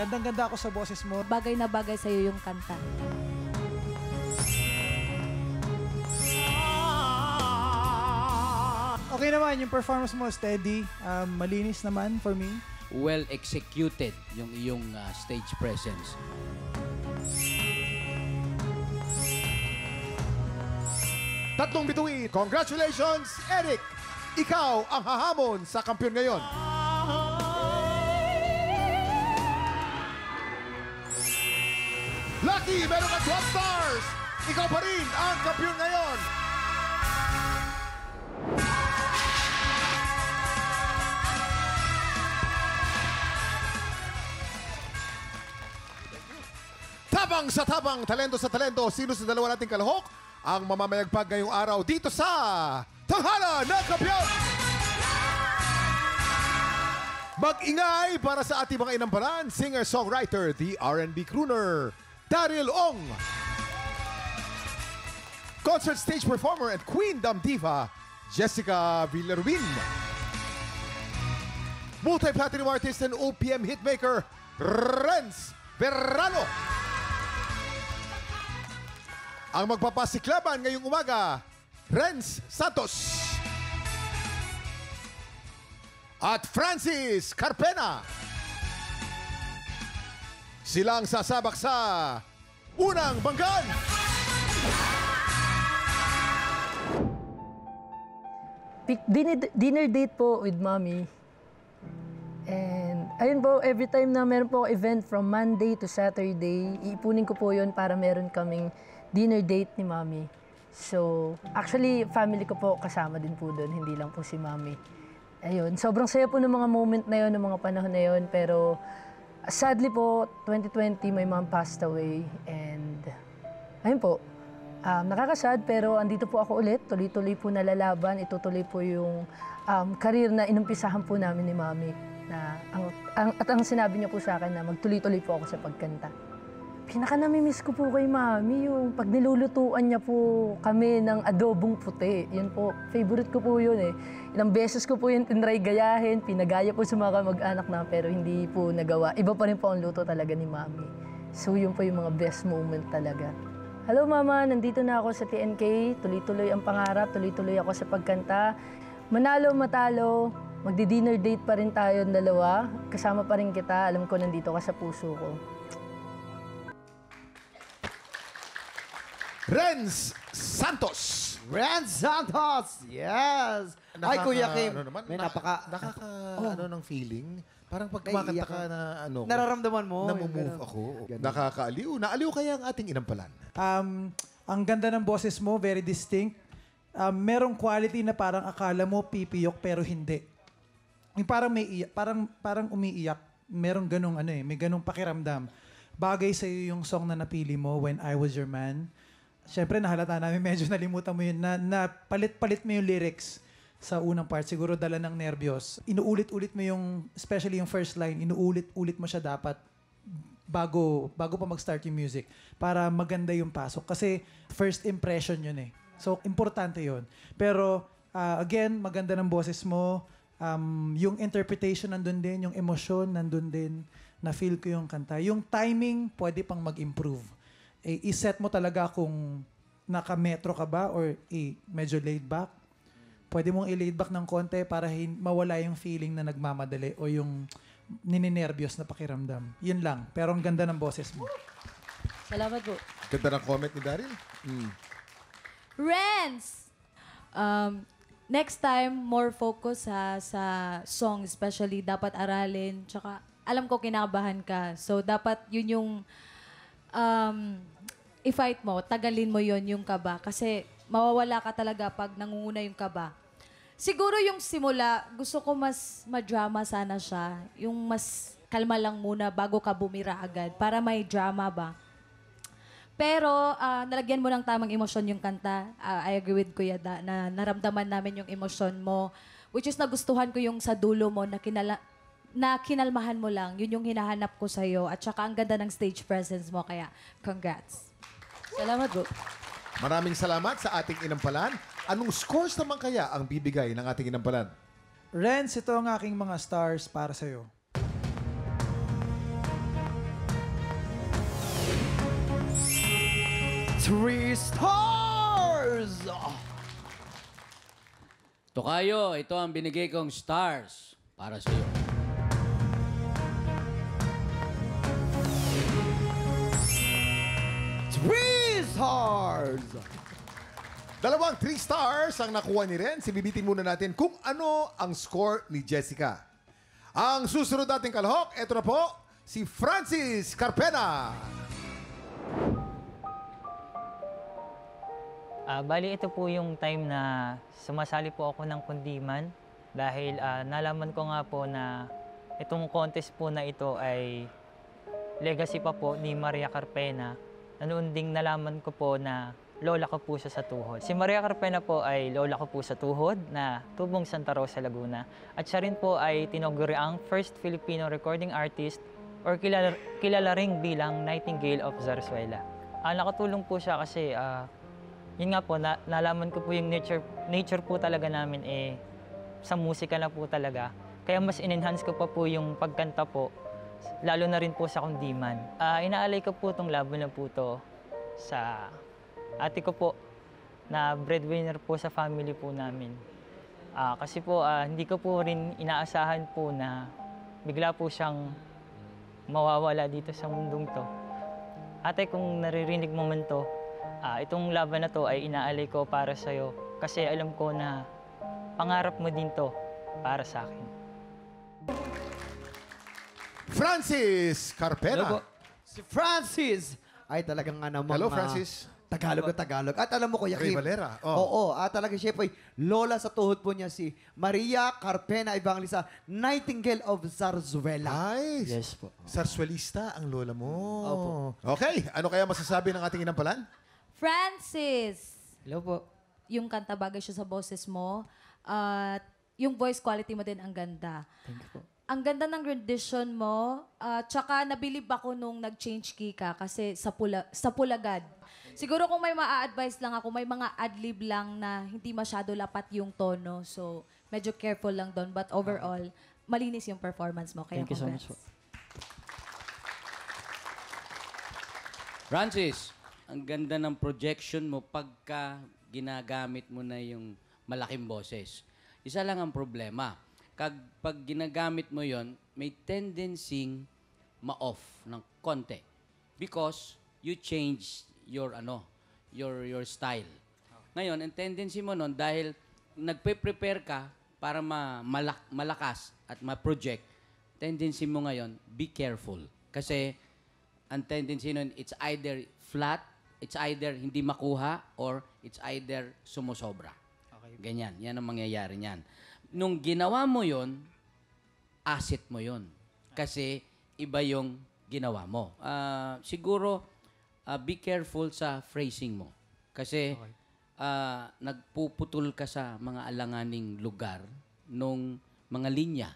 Gandang-ganda ako sa boses mo. Bagay na bagay sa'yo yung kanta. Okay naman, yung performance mo steady. Malinis naman for me. Well executed yung iyong stage presence. Tatlong bituin. Congratulations, Eric! Ikaw ang hahamon sa kampiyon ngayon. Lucky, meron ka 12 stars! Ikaw pa rin ang kampiyon ngayon. Tabang sa tabang, talento sa talento. Sino sa dalawa nating kalahok ang mamamayagpag ngayong araw dito sa Tanghalan ng Kampiyon? Mag-ingay para sa ating mga inamparan, singer-songwriter, the R&B crooner, Daryl Ong. Concert stage performer and Queen Dam Diva, Jessica Villaruin. Multi-platinum artist and OPM hitmaker, Renz Verrano. Ang magpapasiklaban ngayong umaga, Renz Santos. At Francis Carpena. Silang sasabak sa unang banggan. Dinner date po with mommy. And ayun po, every time na meron po event from Monday to Saturday, iipunin ko po yun para meron kaming dinner date ni Mami. So, actually, family ko po kasama din po doon, hindi lang po si Mami. Ayun, sobrang saya po ng mga moment na yun, ng mga panahon na yun, pero sadly po, 2020, my mom passed away, and ayun po, nakakasad, pero andito po ako ulit, tuloy-tuloy po nalalaban, itutuloy po yung career na inumpisahan po namin ni Mami. Na, ang sinabi niya po sa akin na magtuloy-tuloy po ako sa pagkanta. Pinaka-namimiss ko po kay Mami, yung pag nilulutuan niya po kami ng adobong puti. Yun po, favorite ko po yun eh. Ilang beses ko po yun tinry gayahin, pinagaya po sa mga mag-anak na, pero hindi po nagawa. Iba pa rin po ang luto talaga ni Mami. So yun po yung mga best moment talaga. Hello Mama, nandito na ako sa TNK. Tuloy-tuloy ang pangarap, tuloy-tuloy ako sa pagkanta. Manalo, matalo, magdi-dinner date pa rin tayo dalawa. Kasama pa rin kita, alam ko nandito ka sa puso ko. Renz Santos. Renz Santos! Yes! Ay, Kuya Kim, ano naman, may ano ng feeling? Parang pag kumakanta ka na ano, nararamdaman mo. namumove ako. Nakakaaliw. Naaliw kaya ang ating inampalan? Ang ganda ng boses mo, very distinct. Merong quality na parang akala mo pipiyok pero hindi. Yung parang may iyak, parang umiiyak. Merong ganong may ganong pakiramdam. Bagay sa iyo yung song na napili mo, When I Was Your Man. Siyempre, nahalata namin, medyo nalimutan mo yun, na palit-palit mo yung lyrics sa unang part. Siguro dala ng nervyos. Inuulit-ulit mo yung, especially yung first line, inuulit-ulit mo siya dapat bago pa mag-start yung music para maganda yung pasok. Kasi first impression yun eh. So, importante yun. Pero, again, maganda ng boses mo. Yung interpretation nandun din, yung emosyon nandun din. Na-feel ko yung kanta. Yung timing, pwede pang mag-improve. I-set mo talaga kung naka-metro ka ba or medyo laid back. Pwede mong i-laid back ng konti para mawala yung feeling na nagmamadali o yung nininervyos na pakiramdam. Yun lang. Pero ang ganda ng boses mo. Salamat po. Ganda ng comment ni Daryl. Renz! Next time, more focus sa song, especially dapat aralin. Tsaka, alam ko kinakabahan ka. So, dapat yun yung i-fight mo, tagalin mo yon yung kaba. Kasi mawawala ka talaga pag nangunguna yung kaba. Siguro yung simula, gusto ko mas ma-drama sana siya. Yung mas kalma lang muna bago ka bumira agad para may drama ba. Pero nalagyan mo ng tamang emosyon yung kanta. I agree with Kuya Da na naramdaman namin yung emosyon mo. Which is nagustuhan ko yung sa dulo mo na kinalmahan mo lang. Yun yung hinahanap ko sa'yo. At saka ang ganda ng stage presence mo. Kaya congrats. Salamat bro. Maraming salamat sa ating inampalan. Anong scores naman kaya ang bibigay ng ating inampalan? Renz, ito ang aking mga stars para sa'yo. 3 stars! Tokayo, ito ang binigay kong stars para sa iyo. Three stars! Dalawang 3 stars ang nakuha ni Ren. Sibibitin muna natin kung ano ang score ni Jessica. Ang susunod nating kalahok, ito na po, si Francis Carpena. Bali, ito po yung time na sumasali po ako ng kundiman dahil nalaman ko nga po na itong contest po na ito ay legacy pa po ni Maria Carpena. Noon ding nalaman ko po na lola ko po siya sa tuhod. Si Maria Carpena po ay lola ko po sa tuhod na tubong Santa Rosa, Laguna. At siya rin po ay tinaguri ang first Filipino recording artist or kilala ring bilang Nightingale of Zarzuela. Nakatulong po siya kasi yun nga po, nalaman ko po yung nature po talaga namin sa musika na po talaga. Kaya mas in-enhance ko pa po yung pagkanta po, lalo na rin po sa kundiman. Inaalay ko po itong laban na po to sa ate ko po, na breadwinner po sa family po namin. Kasi po, hindi ko po rin inaasahan po na bigla po siyang mawawala dito sa mundong to. Ate, kung naririnig mo man to, itong laban na to ay inaalay ko para sa'yo kasi alam ko na pangarap mo din to para sa akin. Francis Carpena. Hello po. Si Francis ay talagang nga namang... Hello, Francis. Tagalog na Tagalog. At alam mo, Kuya Ray Kim. Valera. Oo, talaga siya po ay lola sa tuhod po niya si Maria Carpena Evangelista, Nightingale of Zarzuela. Nice. Yes po. Sarsuelista ang lola mo. Opo. Okay, ano kaya masasabi ng ating inampalan? Francis! Hello po. Yung kanta bagay siya sa boses mo. At yung voice quality mo din ang ganda. Thank you po. Ang ganda ng rendition mo. Tsaka nabilib ako nung nag-change key ka kasi sa pulagad. Siguro kung may maa-advise lang ako, may mga adlib lang na hindi masyado lapat yung tono. So, medyo careful lang doon. But overall, malinis yung performance mo. Kaya Thank you so much congrats. po. Francis, ang ganda ng projection mo pagka ginagamit mo na yung malaking boses. Isa lang ang problema. Pag ginagamit mo yon, may tendency ma-off ng konti. Because you change your style. Ngayon, ang tendency mo nun, dahil nagpe-prepare ka para malakas at ma-project, tendency mo ngayon, be careful. Kasi ang tendency nun, it's either flat, it's either hindi makuha, or it's either sumusobra. Okay. Ganyan. Yan ang mangyayari niyan. Nung ginawa mo yon, asset mo yon. Kasi iba yung ginawa mo. Siguro, be careful sa phrasing mo. Kasi nagpuputol ka sa mga alanganing lugar nung mga linya.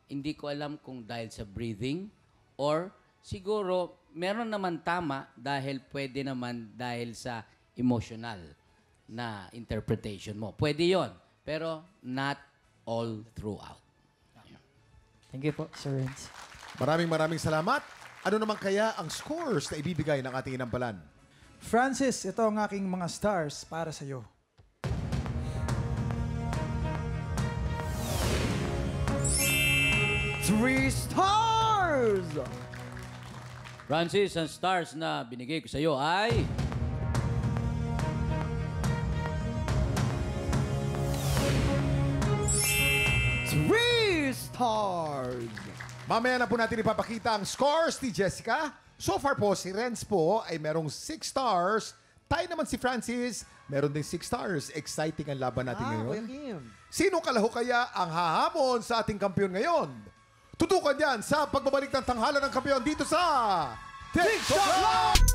Hindi ko alam kung dahil sa breathing or siguro meron naman tama dahil pwede naman dahil sa emotional na interpretation mo. Pwede yon, pero not all throughout. Thank you po, Sir Renz. Maraming salamat. Ano naman kaya ang scores na ibibigay ng ating inampalan? Francis, ito ang aking mga stars para sa iyo. Three stars! Francis, ang stars na binigay ko sa iyo ay... Three stars! Mamaya na po natin ipapakita ang scores ni Jessica. So far po, si Renz po ay merong 6 stars. Tayo naman si Francis, meron din 6 stars. Exciting ang laban natin Kuya ngayon. Kim. Sino kalahok kaya ang hahamon sa ating kampiyon ngayon? Tutukan yan sa pagbabalik ng tanghalan ng kampiyon dito sa TikTok Live!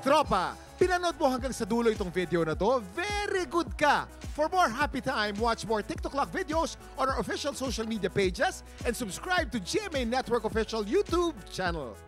Tropa, pinanood mo hanggang sa dulo itong video na to. Very good ka! For more happy time, watch more TikTok Clock videos on our official social media pages and subscribe to GMA Network official YouTube channel.